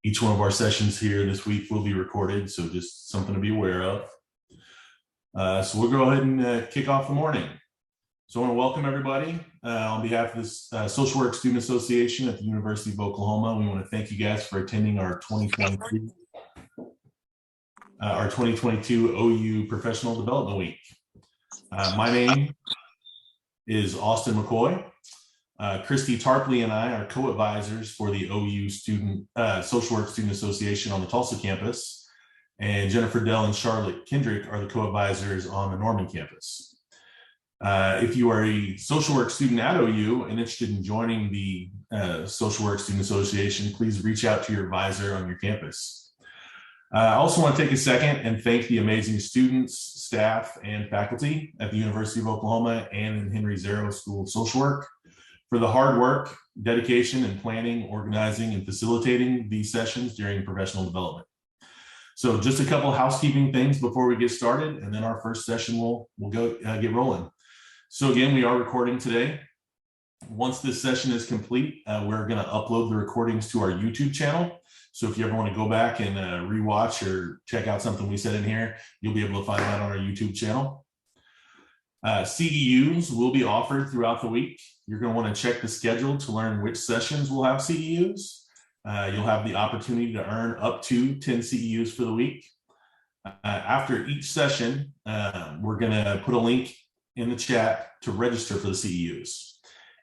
Each one of our sessions here this week will be recorded, so just something to be aware of. So we'll go ahead and kick off the morning. So I want to welcome everybody on behalf of this Social Work Student Association at the University of Oklahoma. We want to thank you guys for attending our 2022 OU Professional Development Week. My name is Austin McCoy. Christy Tarpley and I are co-advisors for the OU Social Work Student Association on the Tulsa campus, and Jennifer Dell and Charlotte Kendrick are the co-advisors on the Norman campus. If you are a social work student at OU and interested in joining the Social Work Student Association, please reach out to your advisor on your campus. I also want to take a second and thank the amazing students, staff, and faculty at the University of Oklahoma and in Henry Zero School of Social Work for the hard work, dedication, and planning, organizing, and facilitating these sessions during professional development. So just a couple of housekeeping things before we get started, and then our first session will go get rolling. So again, we are recording today. Once this session is complete, we're going to upload the recordings to our YouTube channel. So if you ever want to go back and rewatch or check out something we said in here, you'll be able to find that on our YouTube channel. CEUs will be offered throughout the week. You're going to want to check the schedule to learn which sessions will have CEUs. You'll have the opportunity to earn up to 10 CEUs for the week. After each session, we're going to put a link in the chat to register for the CEUs.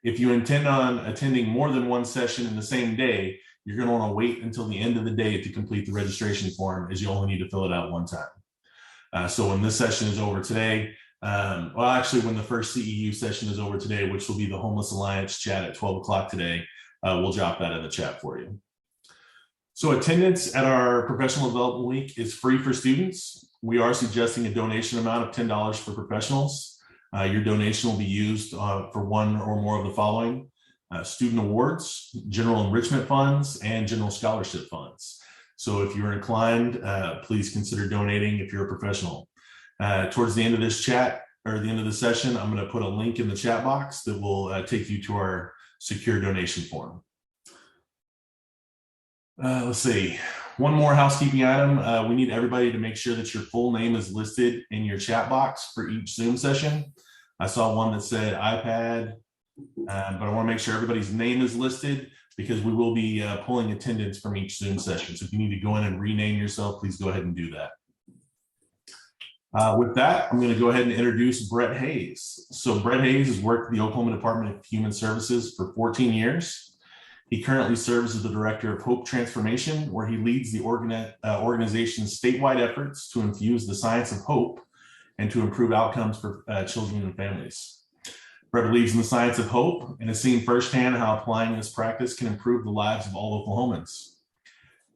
If you intend on attending more than one session in the same day, you're going to want to wait until the end of the day to complete the registration form, as you only need to fill it out one time. So when this session is over today, well, actually, when the first CEU session is over today, which will be the Homeless Alliance chat at 12 o'clock today, we'll drop that in the chat for you. So attendance at our Professional Development Week is free for students. We are suggesting a donation amount of $10 for professionals. Your donation will be used for one or more of the following: student awards, general enrichment funds, and general scholarship funds. So if you're inclined, please consider donating if you're a professional. Towards the end of this chat, or the end of the session, I'm going to put a link in the chat box that will take you to our secure donation form. Let's see, one more housekeeping item. We need everybody to make sure that your full name is listed in your chat box for each Zoom session. I saw one that said iPad, but I want to make sure everybody's name is listed because we will be pulling attendance from each Zoom session. So if you need to go in and rename yourself, please go ahead and do that. With that, I'm going to go ahead and introduce Brett Hayes. So Brett Hayes has worked at the Oklahoma Department of Human Services for 14 years. He currently serves as the Director of Hope Transformation, where he leads the organization's statewide efforts to infuse the science of hope and to improve outcomes for children and families. Brett believes in the science of hope and has seen firsthand how applying this practice can improve the lives of all Oklahomans.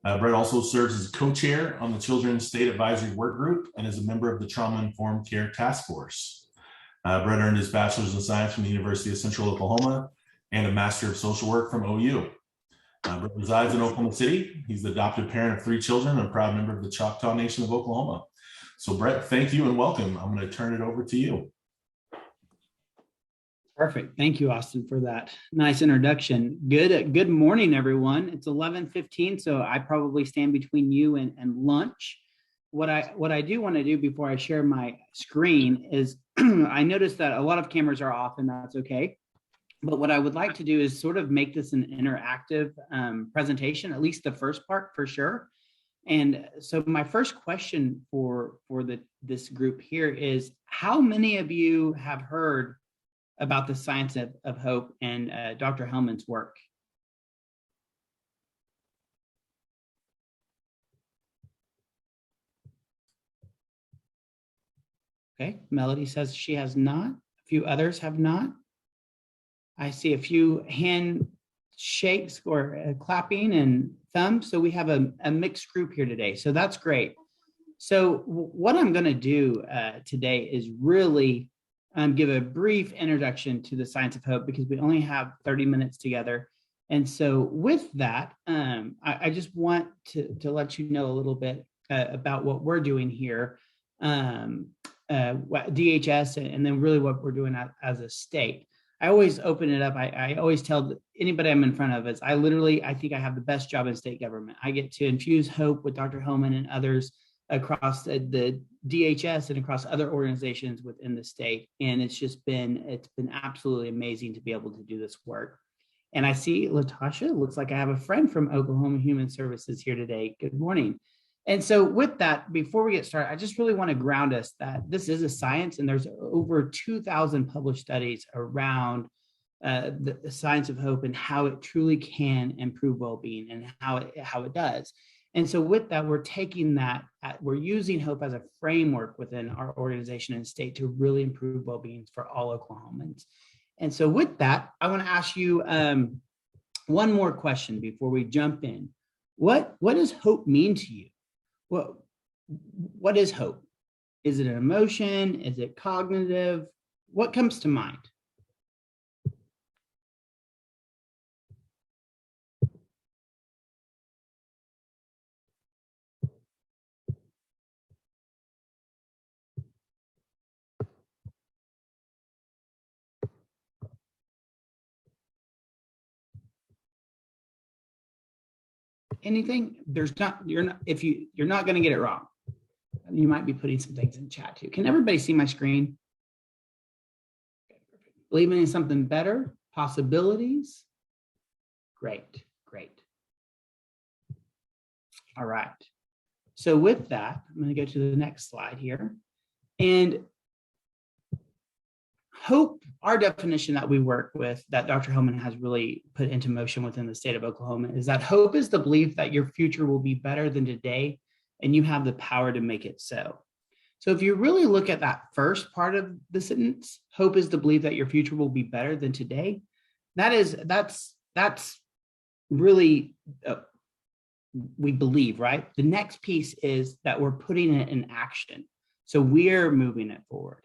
Brett also serves as co-chair on the Children's State Advisory Work Group and is a member of the Trauma-Informed Care Task Force. Brett earned his bachelor's in science from the University of Central Oklahoma and a Master of Social Work from OU. Brett resides in Oklahoma City. He's the adoptive parent of 3 children and a proud member of the Choctaw Nation of Oklahoma. So Brett, thank you and welcome. I'm going to turn it over to you. Perfect. Thank you, Austin, for that nice introduction. Good morning, everyone. It's 11:15, so I probably stand between you and lunch. What I do want to do before I share my screen is I noticed that a lot of cameras are off, and that's okay. But what I would like to do is sort of make this an interactive presentation, at least the first part for sure. And so my first question for this group here is, how many of you have heard about the science of hope and Dr. Hellman's work? Okay, Melody says she has not. A few others have not. I see a few hand shakes or clapping and thumbs. So we have a mixed group here today. So that's great. So what I'm going to do today is really give a brief introduction to the science of hope because we only have 30 minutes together. And so with that, I just want to let you know a little bit about what we're doing here, DHS, and then really what we're doing as a state. I always open it up. I always tell anybody I'm in front of is I think I have the best job in state government. I get to infuse hope with Dr. Homan and others across the DHS and across other organizations within the state. And it's been absolutely amazing to be able to do this work. And I see Latasha, looks like I have a friend from Oklahoma Human Services here today. Good morning. And so with that, before we get started, I just really want to ground us that this is a science, and there's over 2,000 published studies around the science of hope and how it truly can improve well-being and how it does. And so with that, we're taking that, we're using hope as a framework within our organization and state to really improve well-being for all Oklahomans. And so with that, I want to ask you one more question before we jump in. What does hope mean to you? What is hope? Is it an emotion? Is it cognitive? What comes to mind? Anything? You're not going to get it wrong. You might be putting some things in chat too. Can everybody see my screen? Believing in something better, possibilities. Great. All right. So with that, I'm going to go to the next slide here. And hope, our definition that we work with, that Dr. Hillman has really put into motion within the state of Oklahoma, is that hope is the belief that your future will be better than today, and you have the power to make it so. So if you really look at that first part of the sentence, hope is the belief that your future will be better than today. That's really, we believe, right? The next piece is that we're putting it in action. So we're moving it forward.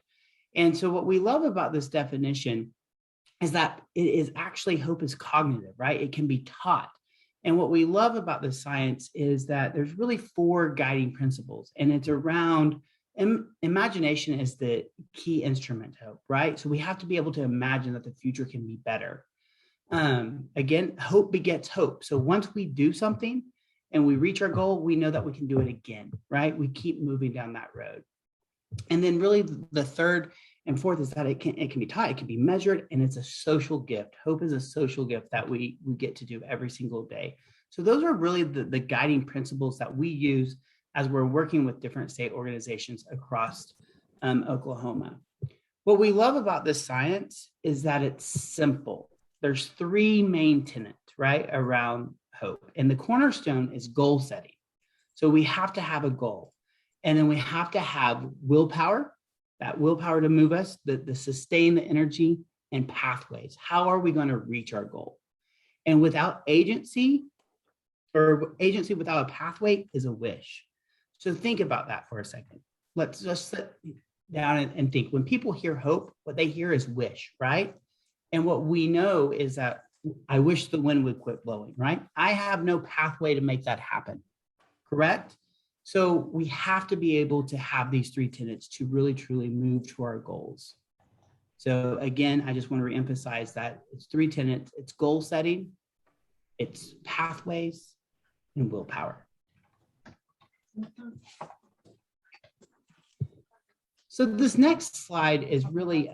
And so what we love about this definition is that it is actually, hope is cognitive, right? It can be taught. And what we love about the science is that there's really 4 guiding principles, and it's around imagination is the key instrument to hope, right? So we have to be able to imagine that the future can be better. Again, hope begets hope. So once we do something and we reach our goal, we know that we can do it again, right? We keep moving down that road. And then really the third and fourth is that it can be taught, it can be measured, and it's a social gift. Hope is a social gift that we get to do every single day. So those are really the guiding principles that we use as we're working with different state organizations across Oklahoma. What we love about this science is that it's simple. There's 3 main tenets, right, around hope. And the cornerstone is goal setting. So we have to have a goal. And then we have to have willpower, that willpower to move us, the sustain the energy, and pathways. How are we going to reach our goal? And without agency, or agency without a pathway, is a wish. So think about that for a second. Let's just sit down and think. When people hear hope, what they hear is wish, right? And what we know is that I wish the wind would quit blowing, right? I have no pathway to make that happen, correct? So we have to be able to have these 3 tenets to really, truly move to our goals. So again, I just want to reemphasize that it's 3 tenets. It's goal setting, it's pathways, and willpower. So this next slide is really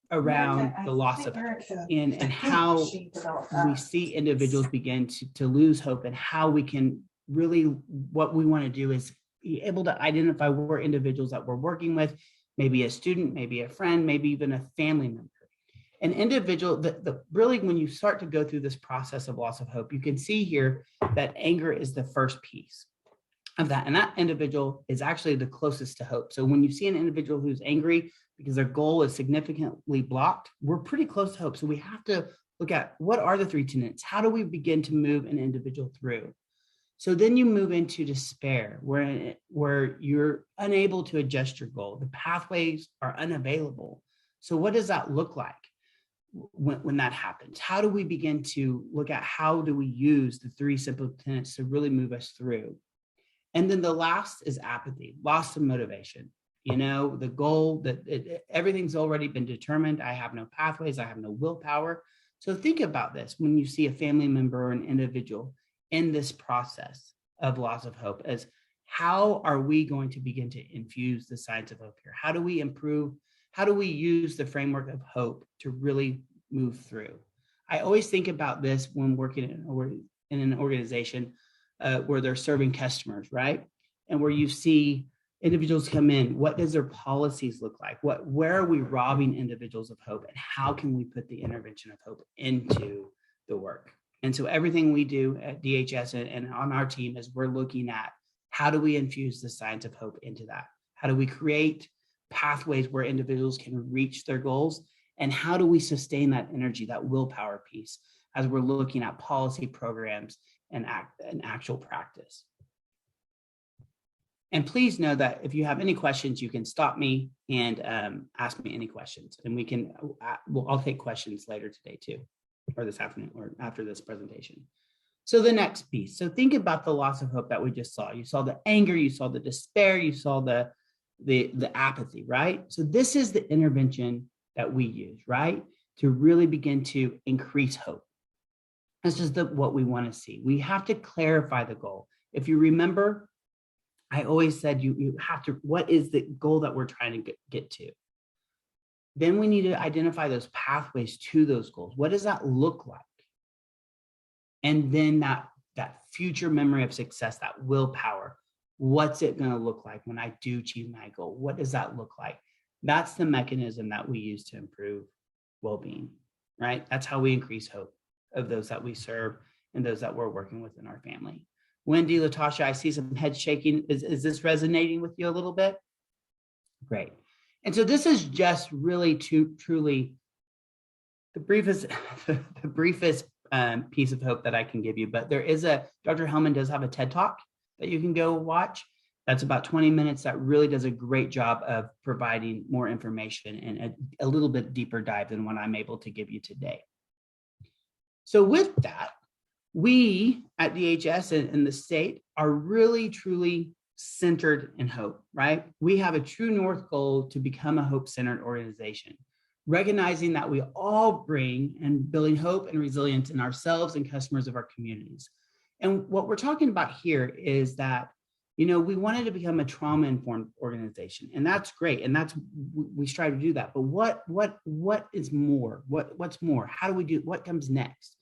around the loss of hope and how we see individuals begin to lose hope, and how we can really, what we want to do is be able to identify where individuals that we're working with, maybe a student, maybe a friend, maybe even a family member. An individual, really, when you start to go through this process of loss of hope, you can see here that anger is the first piece of that. And that individual is actually the closest to hope. So when you see an individual who's angry because their goal is significantly blocked, we're pretty close to hope. So we have to look at, what are the 3 tenets? How do we begin to move an individual through? So then you move into despair, where you're unable to adjust your goal. The pathways are unavailable. So what does that look like when that happens? How do we begin to look at, how do we use the 3 simple tenets to really move us through? And then the last is apathy, loss of motivation. the goal that everything's already been determined. I have no pathways. I have no willpower. So think about this when you see a family member or an individual in this process of loss of hope, as how are we going to begin to infuse the science of hope here? How do we improve? How do we use the framework of hope to really move through? I always think about this when working in an organization where they're serving customers, right? And where you see individuals come in, what does their policies look like? Where are we robbing individuals of hope, and how can we put the intervention of hope into the work? And so everything we do at DHS and on our team is we're looking at how do we infuse the science of hope into that? How do we create pathways where individuals can reach their goals? And how do we sustain that energy, that willpower piece, as we're looking at policy programs and actual practice? And please know that if you have any questions, you can stop me and ask me any questions, and I'll take questions later today too, or this afternoon, or after this presentation. So the next piece. So think about the loss of hope that we just saw. You saw the anger, you saw the despair, you saw the apathy, right? So this is the intervention that we use, right? To really begin to increase hope. This is what we want to see. We have to clarify the goal. If you remember, I always said you have to, what is the goal that we're trying to get to? Then we need to identify those pathways to those goals. What does that look like? And then that future memory of success, that willpower, what's it going to look like when I do achieve my goal? What does that look like? That's the mechanism that we use to improve well-being, right? That's how we increase hope of those that we serve and those that we're working with in our family. Wendy, Latasha, I see some head shaking. Is this resonating with you a little bit? Great. And so this is just really truly the briefest piece of hope that I can give you. But there is Dr. Hellman does have a TED Talk that you can go watch. That's about 20 minutes. That really does a great job of providing more information and a little bit deeper dive than what I'm able to give you today. So with that, we at DHS and the state are really, truly centered in hope, right? We have a true north goal to become a hope-centered organization, recognizing that we all bring and building hope and resilience in ourselves and customers of our communities. And what we're talking about here is that, we wanted to become a trauma-informed organization, and that's great. And we strive to do that. But what is more? What's more? How do we do? What comes next?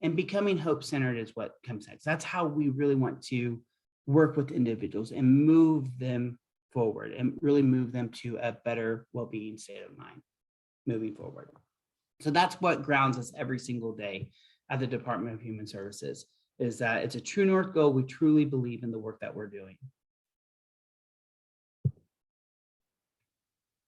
And becoming hope-centered is what comes next. That's how we really want to work with individuals and move them forward and really move them to a better well-being state of mind moving forward. So that's what grounds us every single day at the Department of Human Services, is that it's a true north goal. We truly believe in the work that we're doing.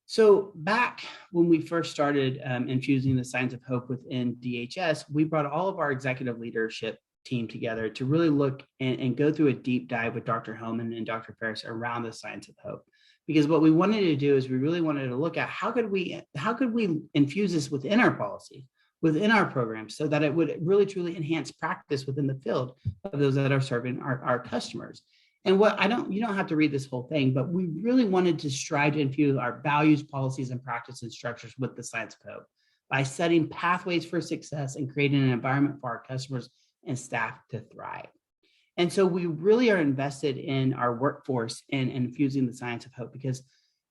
So back when we first started infusing the science of hope within DHS, we brought all of our executive leadership team together to really look and go through a deep dive with Dr. Hellman and Dr. Ferris around the science of hope. Because what we wanted to do is we really wanted to look at how could we infuse this within our policy, within our programs, so that it would really truly enhance practice within the field of those that are serving our customers. And you don't have to read this whole thing, but we really wanted to strive to infuse our values, policies, and practice and structures with the science of hope by setting pathways for success and creating an environment for our customers and staff to thrive. And so we really are invested in our workforce and infusing the science of hope, because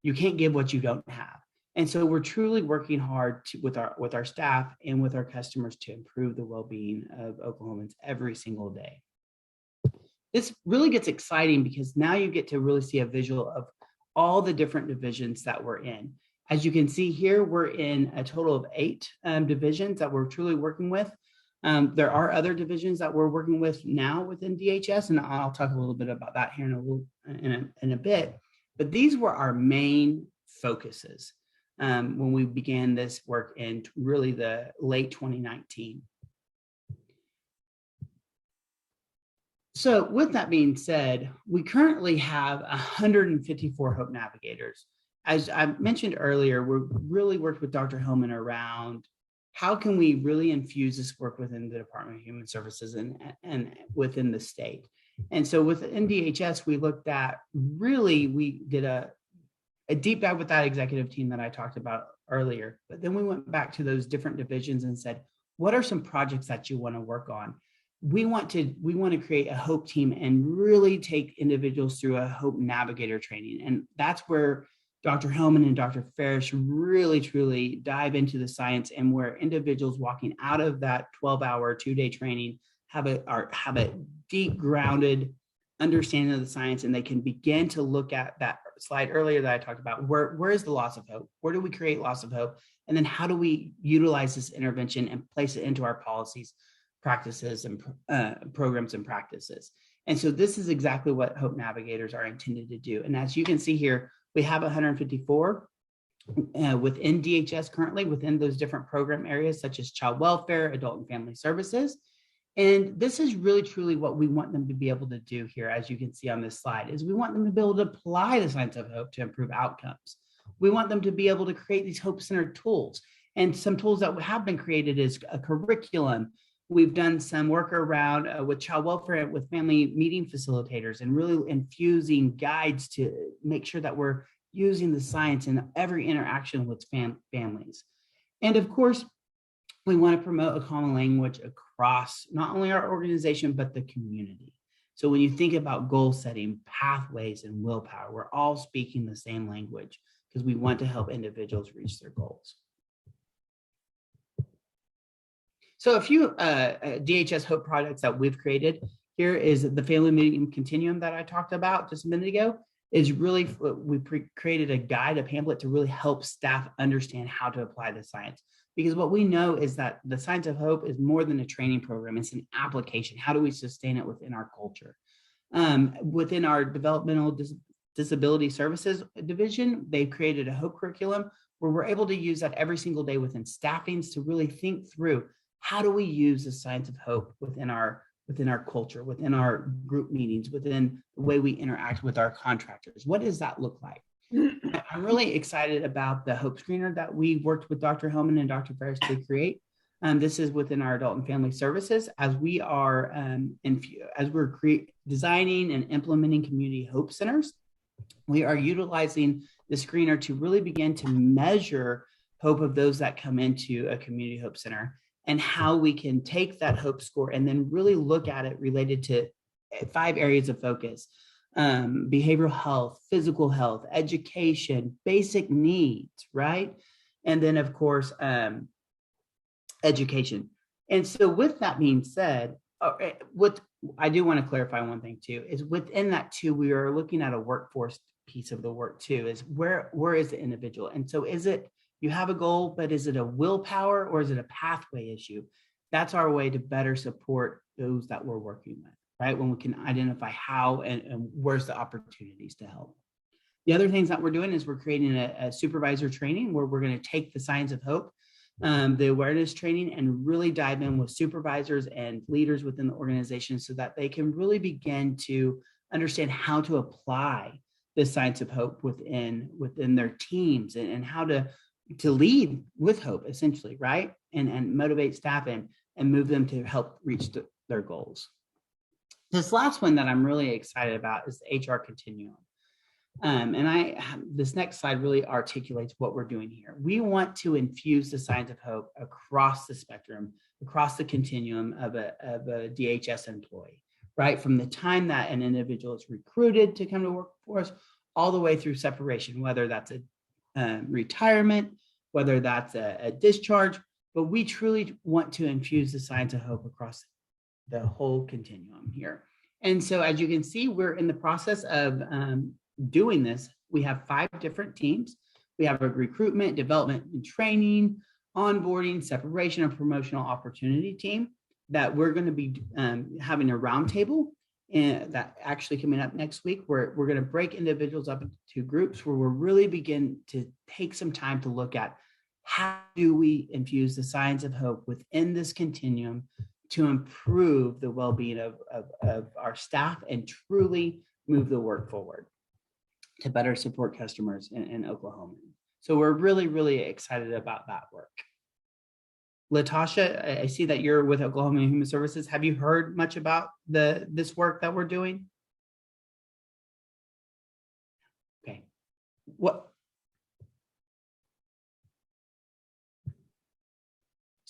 you can't give what you don't have. And so we're truly working hard with our staff and with our customers to improve the well-being of Oklahomans every single day. This really gets exciting because now you get to really see a visual of all the different divisions that we're in. As you can see here, we're in a total of 8 divisions that we're truly working with. There are other divisions that we're working with now within DHS, and I'll talk a little bit about that here in a bit. But these were our main focuses when we began this work in really the late 2019. So with that being said, we currently have 154 Hope Navigators. As I mentioned earlier, we really worked with Dr. Hellman around how can we really infuse this work within the Department of Human Services and within the state. And so within DHS, we looked at we did a a deep dive with that executive team that I talked about earlier. But then we went back to those different divisions and said, what are some projects that you want to work on? We want to create a hope team and really take individuals through a hope navigator training. And that's where Dr. Hellman and Dr. Ferris really, truly dive into the science, and where individuals walking out of that 12-hour, 2-day training have a deep grounded understanding of the science, and they can begin to look at that slide earlier that I talked about. Where is the loss of hope? Where do we create loss of hope? And then how do we utilize this intervention and place it into our policies, practices, and programs and practices? And so this is exactly what Hope Navigators are intended to do. And as you can see here, we have 154 within DHS currently, within those different program areas such as child welfare, adult and family services. And this is really, truly what we want them to be able to do here, as you can see on this slide, is we want them to be able to apply the science of hope to improve outcomes. We want them to be able to create these hope-centered tools. And some tools that have been created is a curriculum. We've done some work around with child welfare, with family meeting facilitators, and really infusing guides to make sure that we're using the science in every interaction with families. And of course, we want to promote a common language across not only our organization, but the community. So when you think about goal setting, pathways, and willpower, we're all speaking the same language because we want to help individuals reach their goals. So a few DHS Hope projects that we've created here is the family meeting continuum that I talked about just a minute ago. Is really, we created a guide, a pamphlet to really help staff understand how to apply the science. Because what we know is that the Science of Hope is more than a training program, it's an application. How do we sustain it within our culture? Within our Developmental Disability Services Division, they've created a Hope curriculum where we're able to use that every single day within staffings to really think through, how do we use the Science of Hope within our culture, within our group meetings, within the way we interact with our contractors? What does that look like? I'm really excited about the Hope Screener that we worked with Dr. Hellman and Dr. Ferris to create. This is within our Adult and Family Services, as we are designing and implementing community hope centers. We are utilizing the screener to really begin to measure hope of those that come into a community hope center, and how we can take that hope score and then really look at it related to 5 areas of focus: behavioral health, physical health, education, basic needs, right? And then of course, education. And so with that being said, what I do want to clarify one thing too, is within that too, we are looking at a workforce piece of the work too, is where is the individual? And so is it, you have a goal, but is it a willpower or is it a pathway issue? That's our way to better support those that we're working with, right? When we can identify how and where's the opportunities to help. The other things that we're doing is we're creating a supervisor training where we're going to take the Science of Hope, the awareness training, and really dive in with supervisors and leaders within the organization so that they can really begin to understand how to apply the Science of Hope within their teams, and how to lead with hope, essentially, right? And motivate staff and move them to help reach their goals. This last one that I'm really excited about is the HR continuum. This next slide really articulates what we're doing here. We want to infuse the Science of Hope across the spectrum, across the continuum of a DHS employee, right? From the time that an individual is recruited to come to work for us, all the way through separation, whether that's a retirement, whether that's a discharge, but we truly want to infuse the Science of Hope across the whole continuum here. And so as you can see, we're in the process of doing this. We have 5 different teams. We have a recruitment, development and training, onboarding, separation, and promotional opportunity team that we're going to be having a roundtable, and that actually coming up next week, where we're going to break individuals up into groups where we'll really begin to take some time to look at how do we infuse the Science of Hope within this continuum to improve the well-being of our staff and truly move the work forward to better support customers in Oklahoma. So we're really, really excited about that work. Latasha, I see that you're with Oklahoma Human Services. Have you heard much about this work that we're doing? Okay.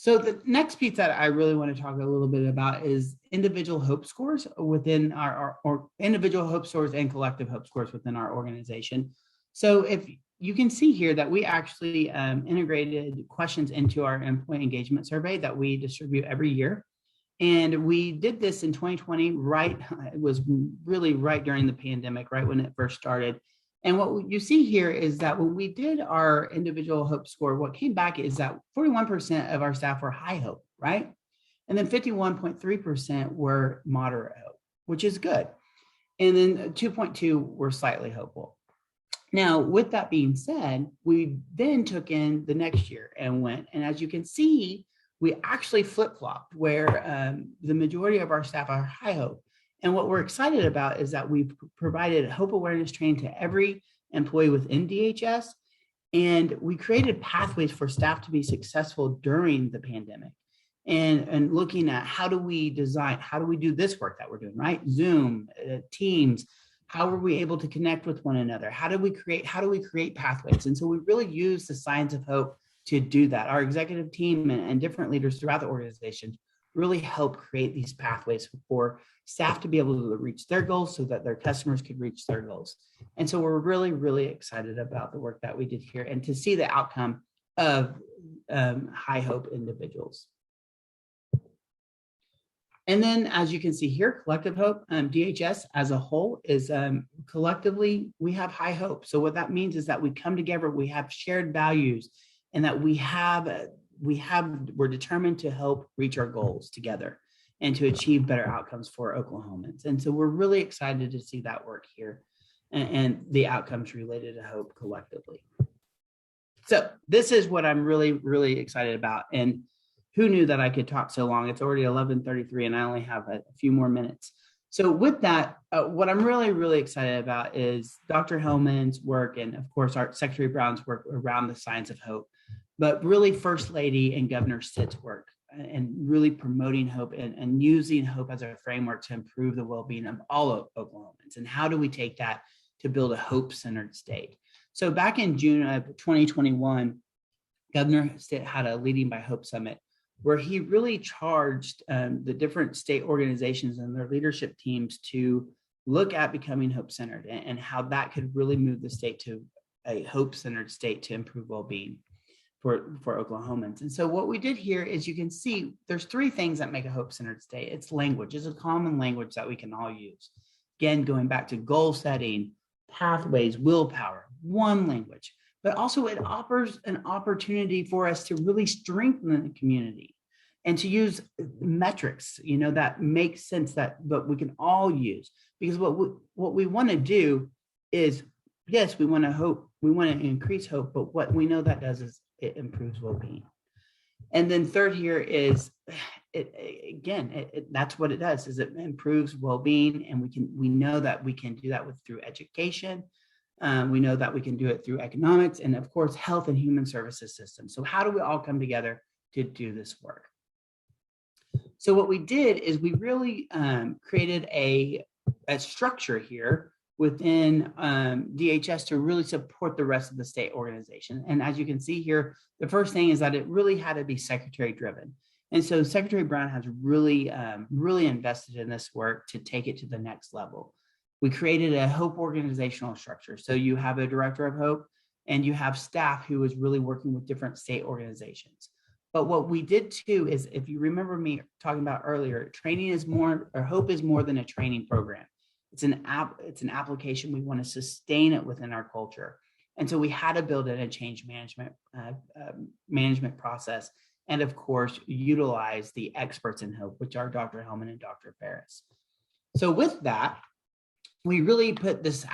So the next piece that I really want to talk a little bit about is individual hope scores within our or individual hope scores and collective hope scores within our organization. So if you can see here that we actually integrated questions into our employee engagement survey that we distribute every year. And we did this in 2020, right? It was really right during the pandemic, right when it first started. And what you see here is that when we did our individual hope score, what came back is that 41% of our staff were high hope, right? And then 51.3% were moderate hope, which is good. And then 2.2 were slightly hopeful. Now, with that being said, we then took in the next year and went, and as you can see, we actually flip-flopped where the majority of our staff are high hope. And what we're excited about is that we've provided hope awareness training to every employee within DHS. And we created pathways for staff to be successful during the pandemic and looking at how do we design, how do we do this work that we're doing, right? Zoom, Teams, how are we able to connect with one another? How do we create pathways? And so we really use the science of hope to do that. Our executive team and different leaders throughout the organization really help create these pathways for staff to be able to reach their goals so that their customers could reach their goals. And so we're really, really excited about the work that we did here and to see the outcome of high hope individuals. And then as you can see here, collective hope, DHS as a whole is collectively, we have high hope. So what that means is that we come together, we have shared values, and that we're determined to help reach our goals together and to achieve better outcomes for Oklahomans. And so we're really excited to see that work here and the outcomes related to hope collectively. So this is what I'm really, really excited about. And who knew that I could talk so long? It's already 11:33 and I only have a few more minutes. So with that, what I'm really, really excited about is Dr. Hellman's work and of course our Secretary Brown's work around the science of hope, but really First Lady and Governor Stitt's work and really promoting hope and using hope as a framework to improve the well-being of all Oklahomans. And how do we take that to build a hope-centered state? So back in June of 2021, Governor Stitt had a Leading by Hope Summit where he really charged the different state organizations and their leadership teams to look at becoming hope-centered and how that could really move the state to a hope-centered state to improve well-being for Oklahomans. And so what we did here is you can see there's three things that make a hope-centered state. It's language. It's a common language that we can all use. Again, going back to goal setting, pathways, willpower, one language. But also it offers an opportunity for us to really strengthen the community and to use metrics, that make sense that we can all use. Because what we want to do is, yes, we want to hope, we want to increase hope, but what we know that does is it improves well-being. And then third here is, that's what it does, is it improves well-being, and we know that we can do that through education. We know that we can do it through economics and of course, health and human services systems. So how do we all come together to do this work? So what we did is we really created a structure here within DHS to really support the rest of the state organization. And as you can see here, the first thing is that it really had to be secretary driven. And so Secretary Brown has really, really invested in this work to take it to the next level. We created a hope organizational structure. So you have a director of hope and you have staff who is really working with different state organizations. But what we did too is, if you remember me talking about earlier, hope is more than a training program. It's an application. We want to sustain it within our culture. And so we had to build in a change management process. And of course, utilize the experts in hope, which are Dr. Hellman and Dr. Ferris. So with that, we really put this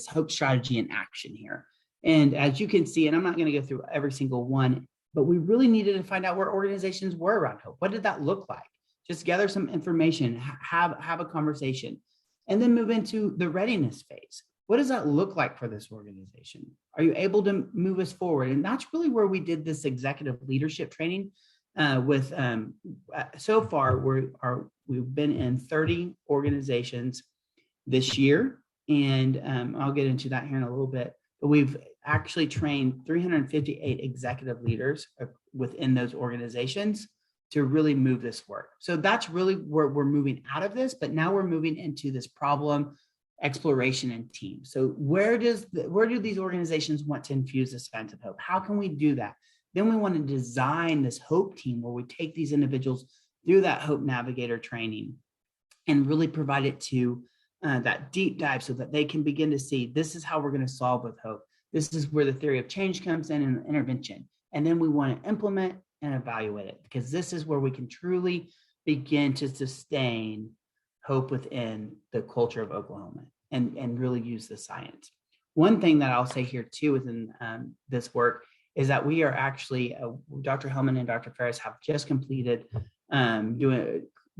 hope strategy in action here. And as you can see, and I'm not going to go through every single one, but we really needed to find out where organizations were around hope. What did that look like? Just gather some information, have a conversation, and then move into the readiness phase. What does that look like for this organization? Are you able to move us forward? And that's really where we did this executive leadership training with, so far, we've been in 30 organizations this year. And I'll get into that here in a little bit, but we've actually trained 358 executive leaders within those organizations to really move this work. So that's really where we're moving out of this, but now we're moving into this problem exploration and team. So where do these organizations want to infuse the science of hope? How can we do that? Then we want to design this hope team where we take these individuals through that hope navigator training and really provide it to that deep dive so that they can begin to see this is how we're going to solve with hope. This is where the theory of change comes in and intervention. And then we want to implement and evaluate it, because this is where we can truly begin to sustain hope within the culture of Oklahoma and really use the science. One thing that I'll say here too within this work is that we are actually, Dr. Hellman and Dr. Ferris have just completed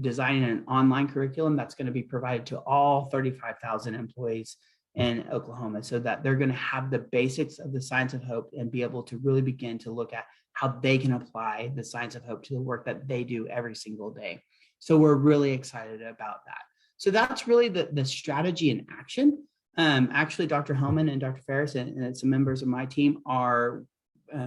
designing an online curriculum that's going to be provided to all 35,000 employees in Oklahoma, so that they're going to have the basics of the science of hope and be able to really begin to look at how they can apply the science of hope to the work that they do every single day. So we're really excited about that. So that's really the strategy in action. Actually, Dr. Hellman and Dr. Ferris and some members of my team are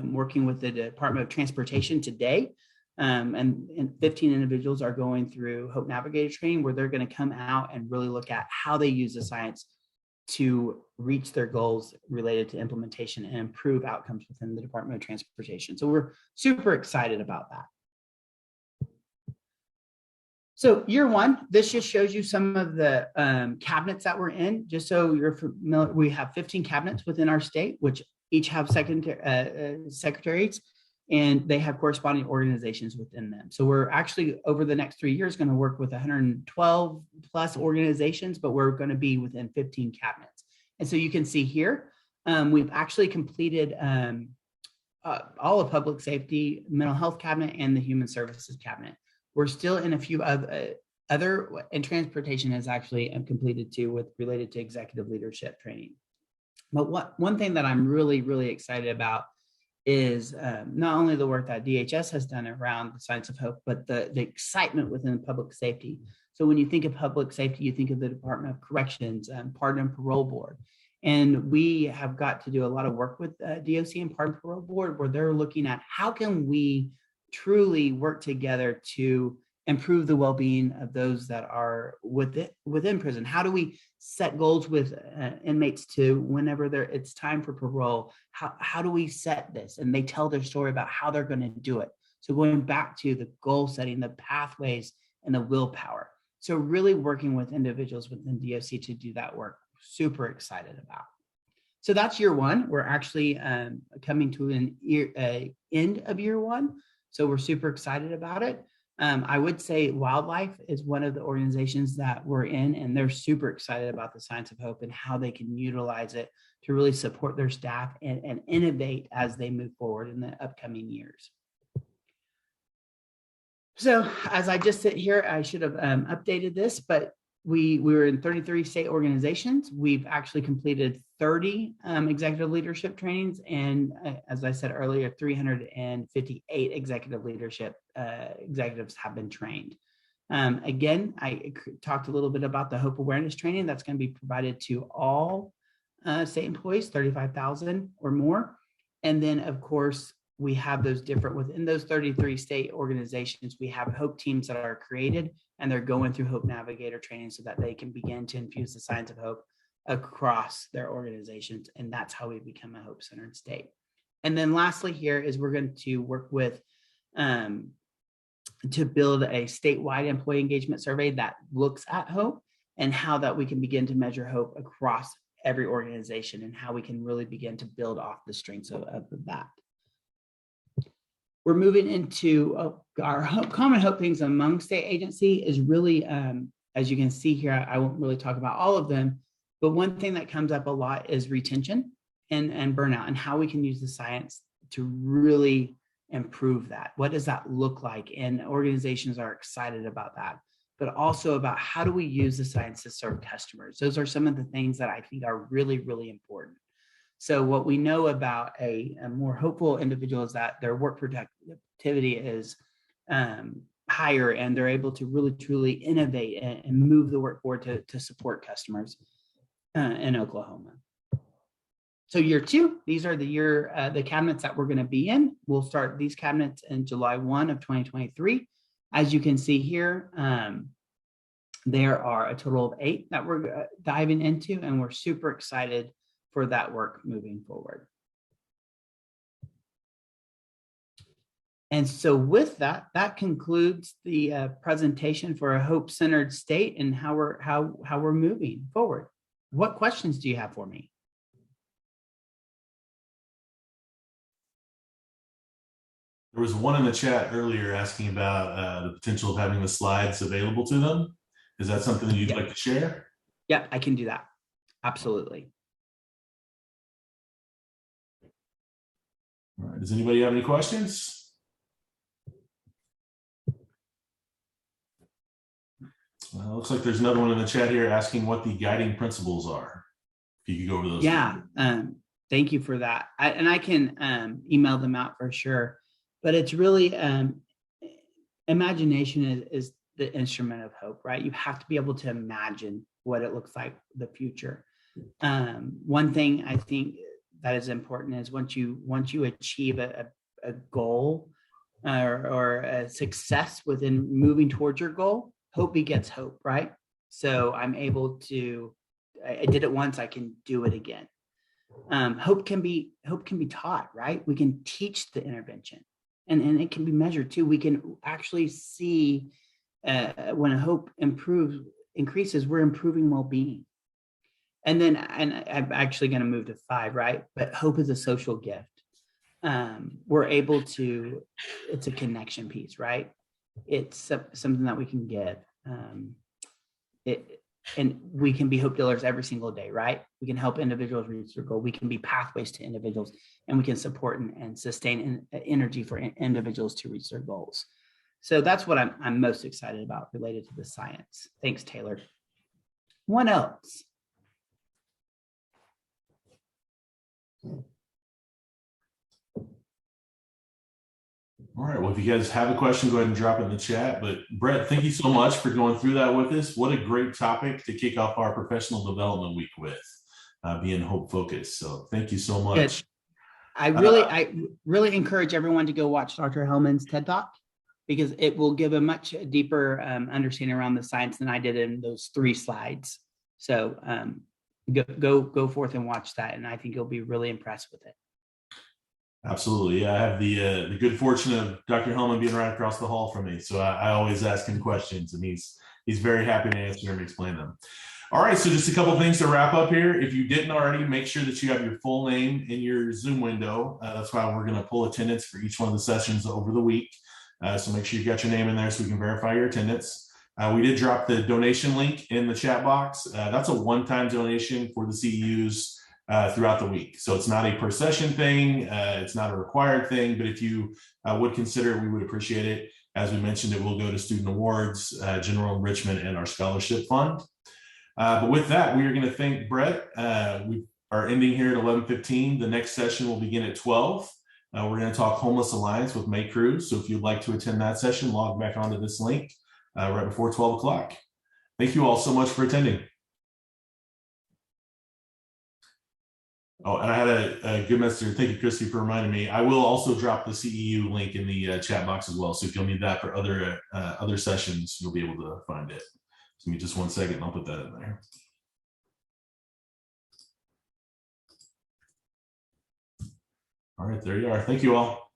working with the Department of Transportation today. And 15 individuals are going through Hope Navigator training, where they're going to come out and really look at how they use the science to reach their goals related to implementation and improve outcomes within the Department of Transportation. So we're super excited about that. So year one, this just shows you some of the cabinets that we're in. Just so you're familiar, we have 15 cabinets within our state, which each have secretaries, and they have corresponding organizations within them. So we're actually, over the next 3 years, going to work with 112 plus organizations, but we're going to be within 15 cabinets. And so you can see here, we've actually completed all of public safety, mental health cabinet, and the human services cabinet. We're still in a few other, and transportation is actually completed too, with related to executive leadership training. But one thing that I'm really, really excited about is not only the work that DHS has done around the science of hope, but the excitement within public safety. So when you think of public safety, you think of the Department of Corrections, Pardon and Parole Board. And we have got to do a lot of work with DOC and Pardon and Parole Board, where they're looking at how can we truly work together to improve the well-being of those that are within prison. How do we set goals with inmates to whenever it's time for parole? How do we set this? And they tell their story about how they're going to do it. So going back to the goal setting, the pathways, and the willpower. So really working with individuals within DOC to do that work. Super excited about. So that's year one. We're actually coming to an end of year one. So we're super excited about it. I would say Wildlife is one of the organizations that we're in, and they're super excited about the science of hope and how they can utilize it to really support their staff and innovate as they move forward in the upcoming years. So as I just sit here, I should have updated this, but we were in 33 state organizations. We've actually completed 30 executive leadership trainings. And as I said earlier, 358 executive leadership executives have been trained. Again, I talked a little bit about the Hope Awareness training that's going to be provided to all state employees, 35,000 or more. And then, of course, we have those different, within those 33 state organizations, we have hope teams that are created, and they're going through Hope Navigator training so that they can begin to infuse the science of hope across their organizations. And that's how we become a hope-centered state. And then lastly here is we're going to work with to build a statewide employee engagement survey that looks at hope and how that we can begin to measure hope across every organization and how we can really begin to build off the strengths of that. We're moving into our common hope things among state agency is really, as you can see here, I won't really talk about all of them, but one thing that comes up a lot is retention and burnout, and how we can use the science to really improve that. What does that look like? And organizations are excited about that, but also about how do we use the science to serve customers? Those are some of the things that I think are really, really important. So what we know about a more hopeful individual is that their work productivity is higher, and they're able to really truly innovate and move the work forward to support customers in Oklahoma. So year two, these are the cabinets that we're going to be in. We'll start these cabinets in July 1 of 2023. As you can see here, there are a total of 8 that we're diving into, and we're super excited for that work moving forward. And so with that, that concludes the presentation for a hope-centered state and how we're moving forward. What questions do you have for me? There was one in the chat earlier asking about the potential of having the slides available to them. Is that something that you'd like to share? Yeah, I can do that. Absolutely. All right. Does anybody have any questions? Well, looks like there's another one in the chat here asking what the guiding principles are. If you could go over those. Yeah, thank you for that. I can email them out for sure. But it's really, imagination is the instrument of hope, right? You have to be able to imagine what it looks like, the future. One thing I think that is important is once you achieve a goal or a success within moving towards your goal, hope begets hope, right? So I'm able to, I did it once, I can do it again. Hope can be taught, right? We can teach the intervention, and it can be measured too. We can actually see when hope increases, we're improving well-being. And I'm actually going to move to 5, right? But hope is a social gift. We're able to, it's a connection piece, right? It's something that we can give. And we can be hope dealers every single day, right? We can help individuals reach their goal. We can be pathways to individuals, and we can support and sustain energy for individuals to reach their goals. So that's what I'm most excited about related to the science. Thanks, Taylor. What else? All right, well, if you guys have a question, go ahead and drop it in the chat. But Brett, thank you so much for going through that with us. What a great topic to kick off our professional development week with, being hope focused. So thank you so much. Good. I really encourage everyone to go watch Dr. Hellman's TED Talk, because it will give a much deeper understanding around the science than I did in those 3 slides. So go forth and watch that, and I think you'll be really impressed with it. Absolutely. Yeah, I have the good fortune of Dr. Hellman being right across the hall from me. So I always ask him questions, and he's very happy to answer and explain them. All right, so just a couple things to wrap up here. If you didn't already, make sure that you have your full name in your Zoom window. That's why we're going to pull attendance for each one of the sessions over the week. So make sure you got your name in there so we can verify your attendance. We did drop the donation link in the chat box. That's a one-time donation for the CEUs throughout the week. So it's not a per session thing. It's not a required thing, but if you would consider it, we would appreciate it. As we mentioned, it will go to student awards, general enrichment, and our scholarship fund. But with that, we are going to thank Brett. We are ending here at 11:15. The next session will begin at 12. We're going to talk Homeless Alliance with May Cruz. So if you'd like to attend that session, log back onto this link right before 12 o'clock. Thank you all so much for attending. Oh, and I had a good message. Thank you, Christy, for reminding me. I will also drop the CEU link in the chat box as well. So if you'll need that for other sessions, you'll be able to find it. Give me just 1 second and I'll put that in there. All right, there you are. Thank you all.